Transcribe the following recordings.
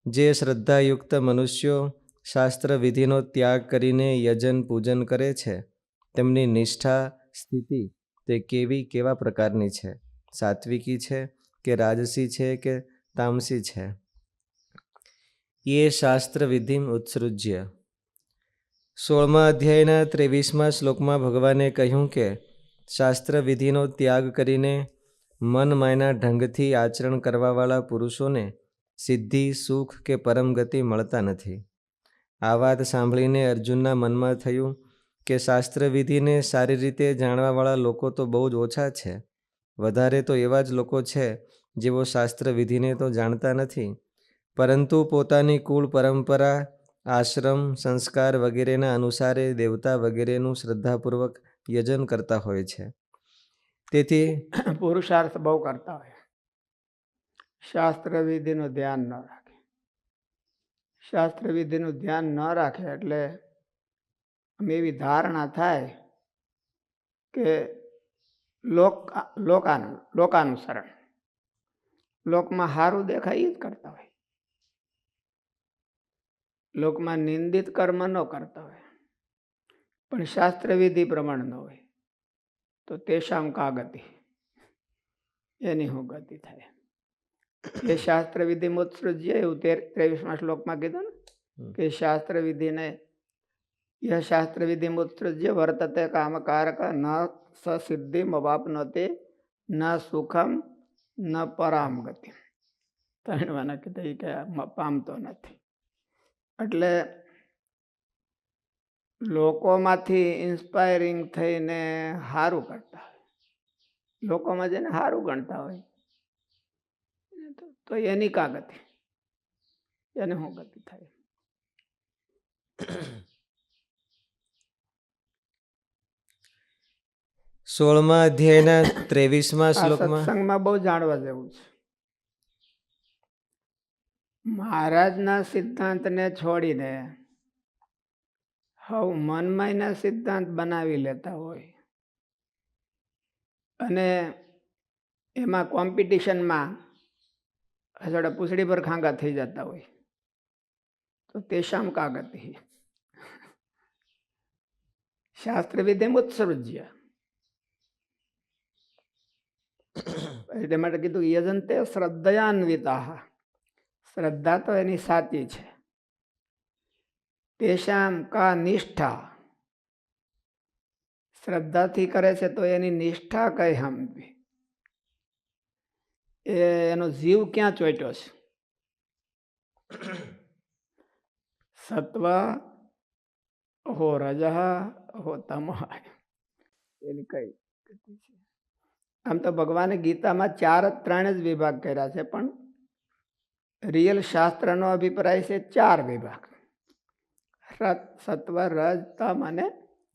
જે શ્રદ્ધાયુક્ત મનુષ્યો શાસ્ત્ર વિધિનો ત્યાગ કરીને યજન પૂજન કરે છે, તેમની નિષ્ઠા સ્થિતિ તે કેવા પ્રકારની છે? સાત્વિકી છે કે રાજસી છે કે તામસી છે? એ શાસ્ત્ર વિધિમ ઉત્સૃજ્ય. 16મા અધ્યાયના 23મા શ્લોકમાં ભગવાને કહ્યું કે શાસ્ત્ર વિધિનો ત્યાગ કરીને મન માયના ઢંગથી આચરણ કરવાવાળા પુરુષોને સિદ્ધિ, સુખ કે પરમ ગતિ મળતા નથી. આ વાત સાંભળીને અર્જુનના મનમાં થયું કે શાસ્ત્ર વિધિને સારી રીતે જાણવાવાળા લોકો તો બહુ જ ઓછા છે. વધારે તો એવા જ લોકો છે જેઓ શાસ્ત્ર વિધિને તો જાણતા નથી, પરંતુ પોતાની કુળ પરંપરા, આશ્રમ, સંસ્કાર વગેરેના અનુસારે દેવતા વગેરેનું શ્રદ્ધાપૂર્વક યજન કરતા હોય છે. તેથી પુરુષાર્થ બહુ કરતા હોય, શાસ્ત્ર વિધિનું ધ્યાન ન રાખે. શાસ્ત્ર વિધિનું ધ્યાન ન રાખે એટલે એવી ધારણા થાય કે લોકાનુસરણ, લોકમાં સારું દેખાય એ જ કરતા હોય, લોકમાં નિંદિત કર્મ ન કરતા હોય, પણ શાસ્ત્ર વિધિ પ્રમાણે ન હોય તો તેશામ કા ગતિ, એની શું ગતિ થાય? એ શાસ્ત્ર વિધિ મુત્સૃજ્ય, એવું 23મા શ્લોકમાં કીધું ને કે શાસ્ત્ર વિધિને યહ શાસ્ત્ર વિધિ મુત્સૃજ્ય વર્તતે કામકારક ન સિદ્ધિમ અવાપ્નોતિ ન સુખમ ન પરામ ગતિ. ત્રણવાના કીધા એ કે પામતો નથી. એટલે લોકોમાંથી ઇન્સ્પાયરિંગ થઈને સારું કરતા હોય, લોકોમાં જેને સારું ગણતા હોય તો એની કા ગતિ, એને શું ગતિ થાય? 16મા અધ્યાયના 23મા શ્લોકમાં સત્સંગમાં બહુ જાણવા જેવું છે. મહારાજના સિદ્ધાંતને છોડીને હવે મનમાયના સિદ્ધાંત બનાવી લેતા હોય અને એમાં કોમ્પિટિશનમાં થોડા પૂછડી પર ખાંગા થઈ જતા હોય તો તેશામ કા ગતિ. શાસ્ત્ર વિધિ ઉત્સૃજ્ય એટલે માટે કીધું યજંતે શ્રદ્ધયાન્વિતા, શ્રદ્ધા તો એની સાચી છે. તેશામ કા નિષ્ઠા, શ્રદ્ધાથી કરે છે તો એની નિષ્ઠા કઈ સમજવી, એનો જીવ ક્યાં ચોટ્યો છે? સત્વ હો રજ હો તમ, એની કઈ ગતિ છે? આમ તો ભગવાને ગીતામાં 3 જ વિભાગ કર્યા છે, પણ રિયલ શાસ્ત્રનો અભિપ્રાય છે 4 વિભાગ: સત્વ, રજ, તમ અને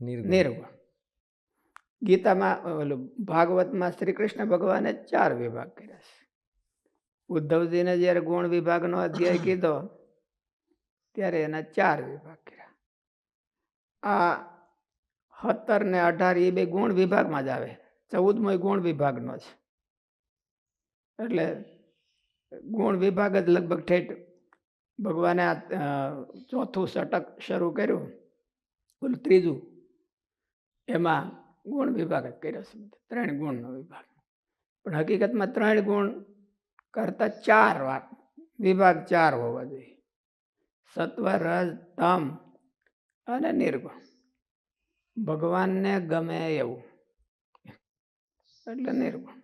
નિર્ગુણ. ગીતામાં ભાગવતમાં શ્રી કૃષ્ણ ભગવાને 4 વિભાગ કર્યા છે. ઉદ્ધવજીને જયારે ગુણ વિભાગનો અધ્યાય કીધો ત્યારે એના 4 વિભાગ કર્યા. આ 17 ને 18 એ બે ગુણ વિભાગમાં જ આવે, 14મો ગુણ વિભાગનો છે. એટલે ગુણ વિભાગ જ લગભગ ઠેઠ ભગવાને આ 4થું ષટક શરૂ કર્યું, ઓલું 3જું, એમાં ગુણ વિભાગ જ કર્યો છે, 3 ગુણનો વિભાગ. પણ હકીકતમાં 3 ગુણ કરતા 4 વિભાગ 4 હોવા જોઈએ: સત્વ, રજ, તમ અને નિર્ગુણ. ભગવાનને ગમે એવું એટલે નિર્ગુણ.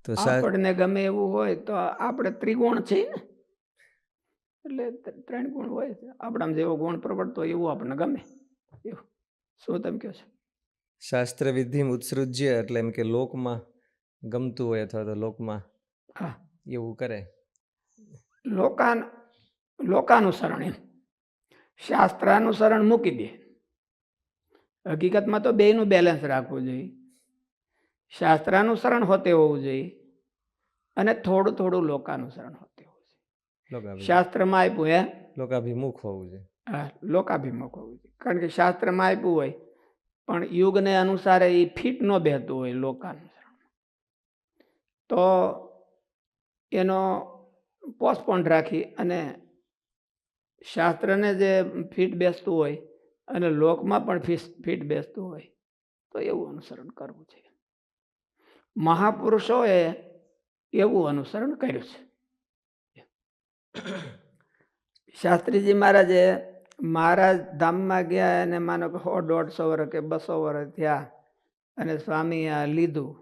આપણને ગમે એવું હોય તો આપણે ત્રિગુણ છીએ ને, એટલે 3 ગુણ હોય. આપણામાં જેવો ગુણ પ્રવર્તતો હોય એવું આપણને ગમે. એવું શું તમે કહો છો? શાસ્ત્ર વિધિ ઉત્સૃજ્ય એટલે એમ કે લોકમાં ગમતું હોય અથવા તો લોકમાં એવું કરે. લોકાનુસરણ, એમ શાસ્ત્રાનુસરણ મૂકી દે. હકીકતમાં તો બેયનું બેલેન્સ રાખવું જોઈએ. શાસ્ત્રાનુસરણ હોતે હોવું જોઈએ અને થોડું થોડું લોકાનુસરણ હોતે હોવું જોઈએ. શાસ્ત્રમાં આપ્યું લોકાભિમુખ હોવું જોઈએ. હા, લોકાભિમુખ હોવું જોઈએ. કારણ કે શાસ્ત્રમાં આપ્યું હોય પણ યુગને અનુસારે એ ફિટ ન બેહતું હોય લોકાનુસરણ. તો એનો પોસ્ટપોન રાખી અને શાસ્ત્રને જે ફીટ બેસતું હોય અને લોકમાં પણ ફીટ બેસતું હોય તો એવું અનુસરણ કરવું છે. મહાપુરુષોએ એવું અનુસરણ કર્યું છે. શાસ્ત્રીજી મહારાજે મહારાજ ધામમાં ગયા અને માનો કે 100-150 વર્ષ કે 200 વર્ષ થયા અને સ્વામી આ લીધું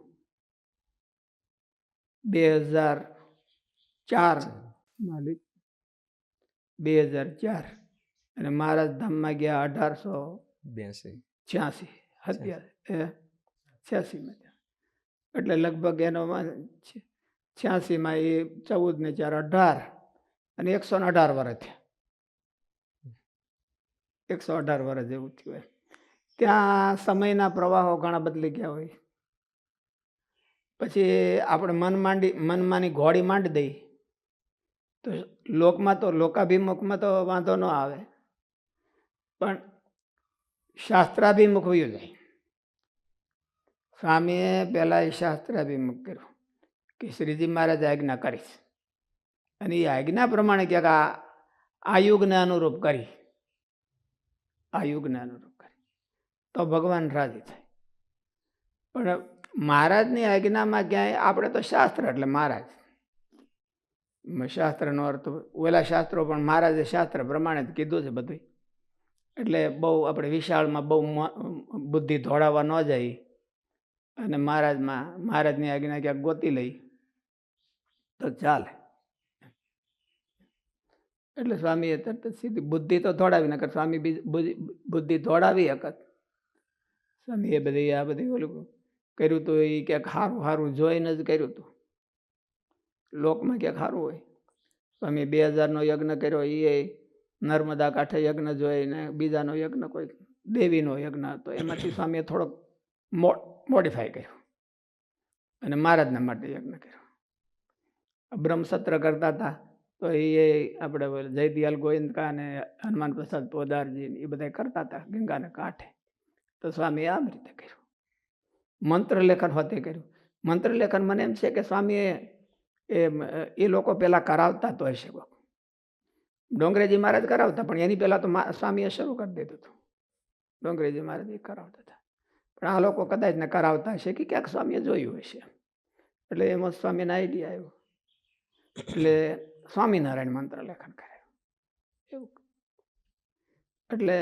2004 અને મહારાજ ધામમાં ગયા 1886 એટલે લગભગ એનો 86 માં એ 14 ને 4 18 અને 118 વર્ષ થયા. 118 વર્ષ જેવું થયું. ત્યાં સમયના પ્રવાહો ઘણા બદલી ગયા હોય. પછી આપણે મનમાંની ઘોડી માંડી દઈ તો લોકાભિમુખમાં તો વાંધો ન આવે, પણ શાસ્ત્રાભિમુખ વયું જાય. સ્વામીએ પહેલા એ શાસ્ત્રાભિમુખ કર્યું કે શ્રીજી મહારાજ આજ્ઞા કરીશ અને એ આજ્ઞા પ્રમાણે ક્યાંક આ યુગને અનુરૂપ કરી તો ભગવાન રાજી થાય. પણ મહારાજની આજ્ઞામાં ક્યાંય આપણે તો શાસ્ત્ર એટલે મહારાજ, શાસ્ત્રનો અર્થ ઓલા શાસ્ત્રો પણ મહારાજે શાસ્ત્ર પ્રમાણે જ કીધું છે બધું. એટલે બહુ આપણે વિશાળમાં બહુ બુદ્ધિ દોડાવવા ન જાય અને મહારાજની આજ્ઞા ક્યાંક ગોતી લઈ તો ચાલે. એટલે સ્વામીએ તરત સીધી બુદ્ધિ તો દોડાવી નકર સ્વામી બુદ્ધિ દોડાવી હકત. સ્વામીએ આ બધી ઓલું કર્યું હતું એ ક્યાંક સારું જોઈને જ કર્યું હતું. લોકમાં ક્યાંક સારું હોય. સ્વામી 2000નો યજ્ઞ કર્યો એ નર્મદા કાંઠે યજ્ઞ જોઈને, બીજાનો યજ્ઞ કોઈ દેવીનો યજ્ઞ હતો એમાંથી સ્વામીએ થોડોક મોડિફાય કર્યો અને મહારાજના માટે યજ્ઞ કર્યો. બ્રહ્મસત્ર કરતા હતા તો એ આપણે જયદિયાલ ગોવિંદકા અને હનુમાન પ્રસાદ પોદારજી એ બધા કરતા હતા ગંગાના કાંઠે. તો સ્વામીએ આ રીતે કર્યું. મંત્રલેખન હોતે કર્યું. મંત્રલેખન મને એમ છે કે સ્વામીએ એ લોકો પહેલાં કરાવતા તો હશે. ડોંગરેજી મહારાજ કરાવતા પણ એની પહેલાં તો સ્વામીએ શરૂ કરી દીધું હતું. ડોંગરેજી મહારાજ એ કરાવતા હતા પણ આ લોકો કદાચ ને કરાવતા હશે કે ક્યાંક સ્વામીએ જોયું હશે. એટલે એમાં સ્વામીને આઈડિયા આવ્યો એટલે સ્વામિનારાયણ મંત્રલેખન કરાયું એવું. એટલે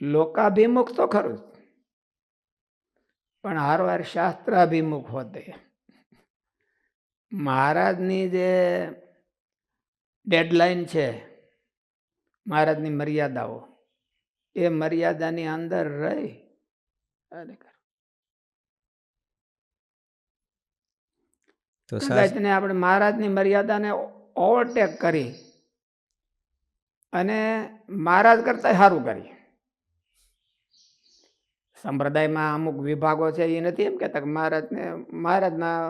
લોકાભિમુખ તો ખરું જ પણ હારવાર શાસ્ત્રાભિમુખ હોતે. મહારાજની જે ડેડલાઈન છે, મહારાજની મર્યાદાઓ, એ મર્યાદાની અંદર રહી અને કદાચને આપણે મહારાજની મર્યાદાને ઓવરટેક કરી અને મહારાજ કરતા સારું કરી. સંપ્રદાયમાં અમુક વિભાગો છે એ નથી એમ કહેતા કે મહારાજના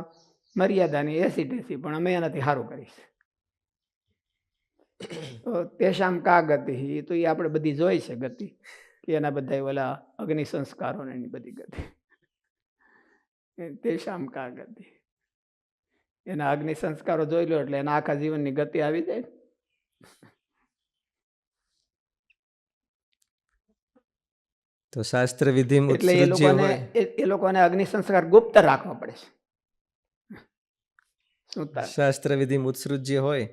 મર્યાદાની એસી પણ અમે એનાથી સારું કરીશ. તો તેશામ કા ગતિ તો એ આપણે બધી જોઈ છે ગતિ કે એના બધા ઓલા અગ્નિ સંસ્કારો એની બધી ગતિ. તેશામ કા ગતિ એના અગ્નિ સંસ્કારો જોઈ લો એટલે એના આખા જીવનની ગતિ આવી જાય. તો શાસ્ત્ર વિધિ એટલે એ લોકોને અગ્નિ સંસ્કાર ગુપ્ત રાખવા પડે છે. શાસ્ત્ર વિધિ ઉત્સૃજ્ય હોય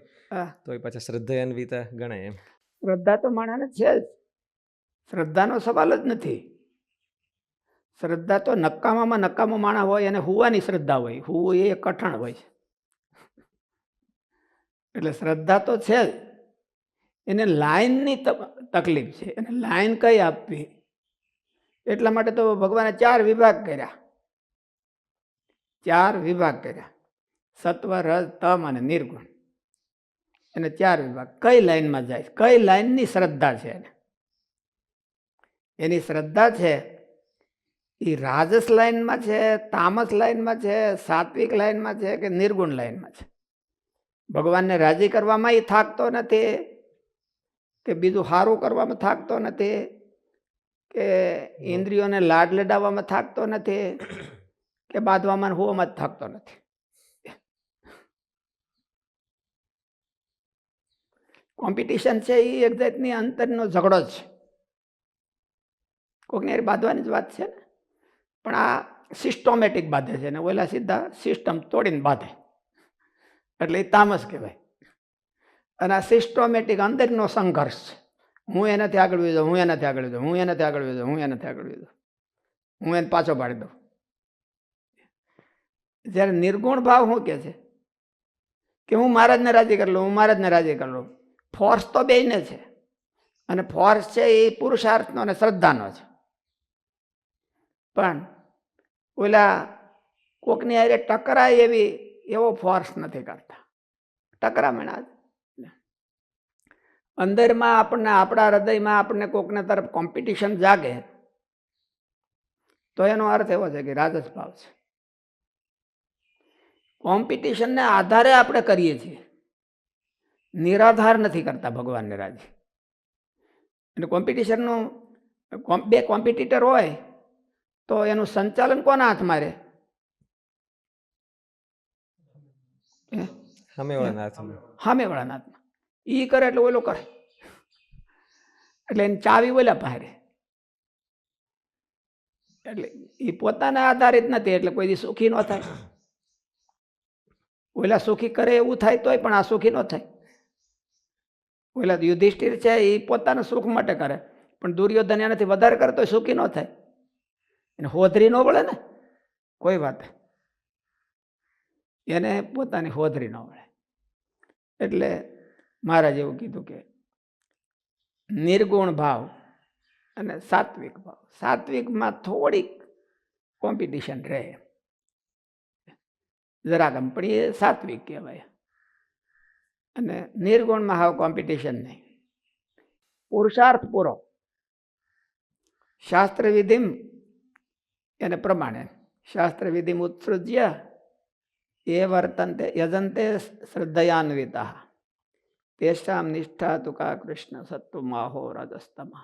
તો એ પાછા શ્રદ્ધાન્વિત ગણાય. એમ શ્રદ્ધા તો માણસને છે જ, શ્રદ્ધાનો સવાલ જ નથી. શ્રદ્ધા તો નકામામાં નકામો માણસ હોય અને હુવાની શ્રદ્ધા હોય, હુવું એ કઠણ હોય છે. એટલે શ્રદ્ધા તો છે જ, એને લાઈનની તકલીફ છે. એને લાઈન કઈ આપવી એટલા માટે તો ભગવાને 4 વિભાગ કર્યા. 4 વિભાગ કર્યા, સત્વ રજ તમ અને નિર્ગુણ. એને 4 વિભાગ. કઈ લાઈનમાં જાય, કઈ લાઈનની શ્રદ્ધા છે એની શ્રદ્ધા છે એ રાજસ લાઈનમાં છે, તામસ લાઈનમાં છે, સાત્વિક લાઈનમાં છે કે નિર્ગુણ લાઈનમાં છે. ભગવાનને રાજી કરવામાં એ થાકતો નથી કે બીજું સારું કરવામાં થાકતો નથી કે ઇન્દ્રિયોને લાડ લડાવવામાં થાકતો નથી કે બાંધવામાં હોવામાં જ થાકતો નથી. કોમ્પિટિશન છે એ એક જાતની અંતરનો ઝઘડો જ છે. કોઈકને હારે બાંધવાની જ વાત છે ને, પણ આ સિસ્ટોમેટિક બાંધે છે ને ઓલા સીધા સિસ્ટમ તોડીને બાંધે, એટલે એ તામસ કહેવાય. અને આ સિસ્ટોમેટિક અંદરનો સંઘર્ષ છે. હું એનાથી આગળ વધી જાઉં, હું એનાથી આગળ વધી જાઉં, હું એનાથી આગળ વધી જાઉં, હું એનાથી આગળ વધી જાઉં, હું એને પાછો પાડી દઉં. જ્યારે નિર્ગુણ ભાવ શું કહે છે કે હું મહારાજને રાજી કરી લઉં, હું મહારાજને રાજી કરી લઉં. ફોર્સ તો બેયને છે, અને ફોર્સ છે એ પુરુષાર્થનો અને શ્રદ્ધાનો છે. પણ ઓલા કોકની હારે ટકરાય એવો ફોર્સ નથી કરતા. ટકરામણ અંદરમાં આપણને, આપણા હૃદયમાં આપણને કોકને તરફ કોમ્પિટિશન જાગે તો એનો અર્થ એવો છે કે રાજસ ભાવ છે. કોમ્પિટિશનને આધારે આપણે કરીએ છીએ, નિરાધાર નથી કરતા ભગવાનને રાજી. એટલે કોમ્પિટિશનનું બે કોમ્પિટિટર હોય તો એનું સંચાલન કોના હાથમાં રહે? સામેવાળાના હાથમાં. સામેવાળાના હાથમાં. ઈ કરે એટલે ઓલો કરે, એટલે એની ચાવી ઓલા પાસે. એટલે એ પોતાના આધારિત નથી, એટલે કોઈ દી સુખી ન થાય. ઓલા સુખી કરે એવું થાય તોય પણ આ સુખી ન થાય. ઓલા યુધિષ્ઠિર છે એ પોતાના સુખ માટે કરે, પણ દુર્યોધન એનાથી વધારે કરે તો સુખી ન થાય. એને હોધરી ન વળે ને કોઈ વાત, એને પોતાની હોધરી ન વળે. એટલે મહારાજ એવું કીધું કે નિર્ગુણ ભાવ અને સાત્વિક ભાવ. સાત્વિકમાં થોડીક કોમ્પિટિશન રહે જરાક, પણ એ સાત્વિક કહેવાય. અને નિર્ગુણમાં હાવ કોમ્પિટિશન નહીં. પુરુષાર્થ પૂરો, શાસ્ત્ર વિધિમ એને પ્રમાણે શાસ્ત્ર વિધિ ઉત્સૃજ્ય એ વર્તન્તે યજંતે શ્રદ્ધયાન્વિતા તેષામ નિષ્ઠા તુકા કૃષ્ણ સત્વમાહો રજસ્તમઃ.